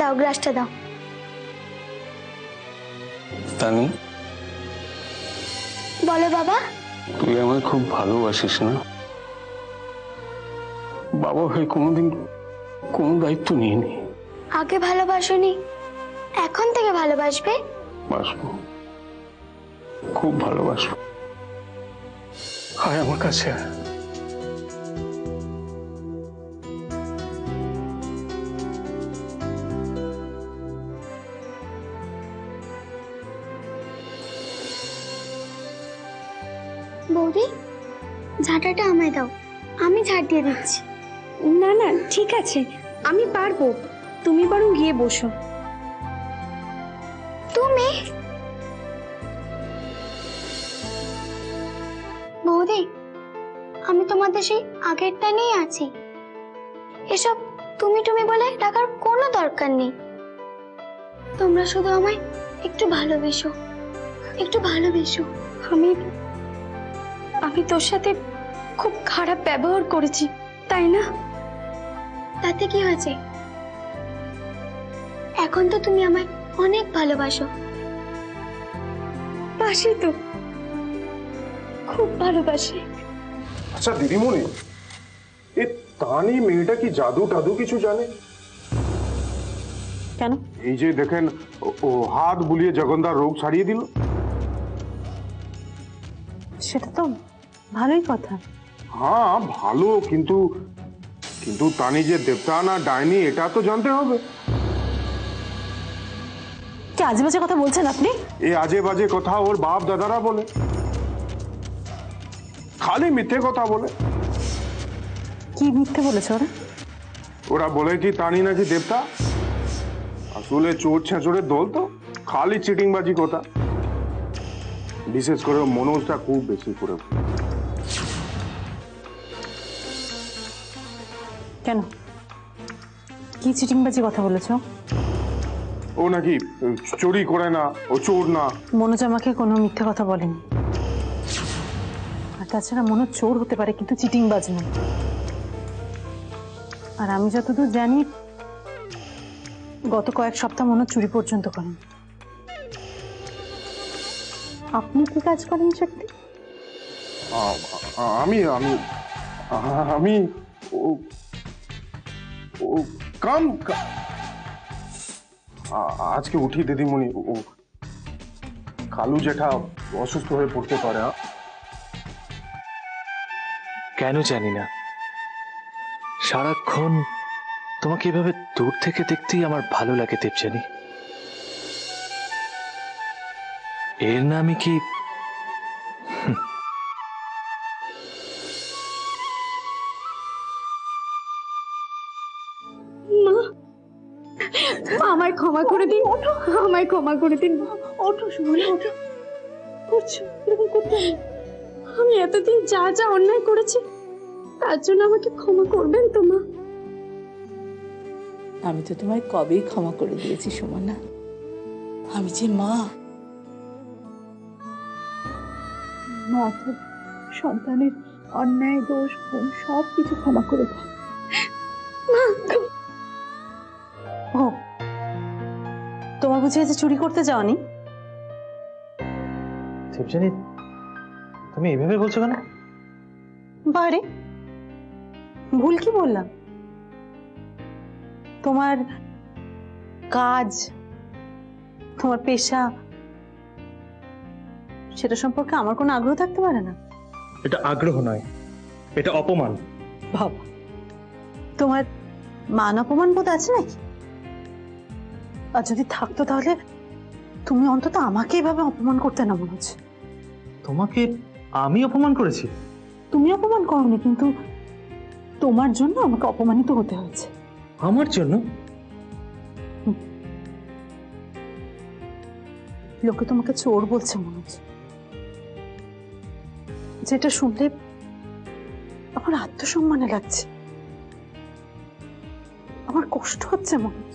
দাও, গ্লাসটা দাও। তানি, বলো বাবা। তুই আমায় খুব ভালোবাসিস না? বাবা হয়ে কোনোদিন কোনো দায়িত্ব নিইনি। আগে ভালোবাসোনি, এখন থেকে ভালোবাসবে? বাসবো, খুব ভালোবাসবো। আয় আমার কাছে। বৌদি, ঝাঁটাটা আমায় দাও, আমি ঝাড় দিয়ে দিচ্ছি। না না, ঠিক আছে, আমি পারবো, তুমি বরং গিয়ে বসো। তুমি? বৌদি, আমি তোমাদের সেই আগেরটানেই আছি, এসব তুমি তুমি বলে ডাকার কোনো দরকার নেই। তোমরা শুধু আমায় একটু ভালোবেসো, একটু ভালোবেসো। আমি তোর সাথে খুব খারাপ ব্যবহার করেছি, তাই না? তাতে কি হয়েছে? এখন তো তুমি আমায় অনেক ভালোবাসো। বাসি তো, খুব ভালোবাসি। আচ্ছা দিদিমণি, এ তানি মেয়েটা কি জাদু টাদু কিছু জানে? কেন? এই যে দেখেন, ও হাত বুলিয়ে জগন্দার রোগ ছাড়িয়ে দিল। সেটা তো ভালোই কথা। হ্যাঁ ভালো, কিন্তু কিন্তু তানি যে দেবতা না ডাইনি এটা তো জানতে হবে। কি আজে বাজে কথা বলছেন আপনি? এই আজে বাজে কথা ওর বাপ দাদারা বলে, খালি মিথ্যে কথা বলে। কি মিথ্যে বলেছে ওরা? ওরা বলে কি তানি নাকি দেবতা, আসলে চোর ছেঁচড়ের দল তো, খালি চিটিংবাজি কথা। বিশেষ করে মনোজটা খুব বেশি করে। কেন, কি চিটিংবাজি কথা বলেছো? ও নাকি চুরি করে না, ও চোর না। মনোজ আমাকে কোনো মিথ্যে কথা বলেনি। আর তাছাড়া মনোজ চোর হতে পারে, কিন্তু চিটিংবাজ নয়। আর আমি যতদূর জানি, গত কয়েক সপ্তাহ মনোজ চুরি পর্যন্ত করেন। আপনি কি কাজ করেন সত্যি? আমি আমি আমি ও ও কাম আজকে উঠি দিদিমণি, ও কালু জেঠা অসুস্থ হয়ে পড়তে পারে। কেন জানি না, সারাক্ষণ তোমাকে এভাবে দূর থেকে দেখতেই আমার ভালো লাগে দেবযানী। এর নামই কি? আমায় ক্ষমা করে দিন, আমায় ক্ষমা করে দিন। ওঠো সুমনা, ওঠো। করছো এরকম করতে নেই। আমি এতদিন যা যা অন্যায় করেছি, তার জন্য আমাকে ক্ষমা করবেন তো মা? আমি তো তোমায় কবেই ক্ষমা করে দিয়েছি সুমনা। আমি যে মা, মা তো সন্তানের অন্যায়, দোষ, ভুল সব কিছু ক্ষমা করে দেয়। ও, তোমার বুঝি যে চুরি করতে যাওনি? দেবযানী, তুমি এভাবে বলছো কেন? বারে ভুল কি বললাম? তোমার কাজ, তোমার পেশা, সেটা সম্পর্কে আমার কোনো আগ্রহ থাকতে পারে না? এটা আগ্রহ নয়, এটা অপমান। বাবা, তোমার মান অপমান বোধ আছে নাকি? আর যদি থাকতো তাহলে তুমি অন্তত আমাকে এভাবে অপমান করতে না। মনে হচ্ছে তোমাকে আমি অপমান করেছি? তুমি অপমান করোনি, কিন্তু তোমার জন্য আমাকে অপমানিত হতে হয়েছে। আমার জন্য? লোকে তোমাকে চোর বলছে মনোজ, যেটা শুনলে আমার আত্মসম্মানে লাগছে, আমার কষ্ট হচ্ছে মনোজ।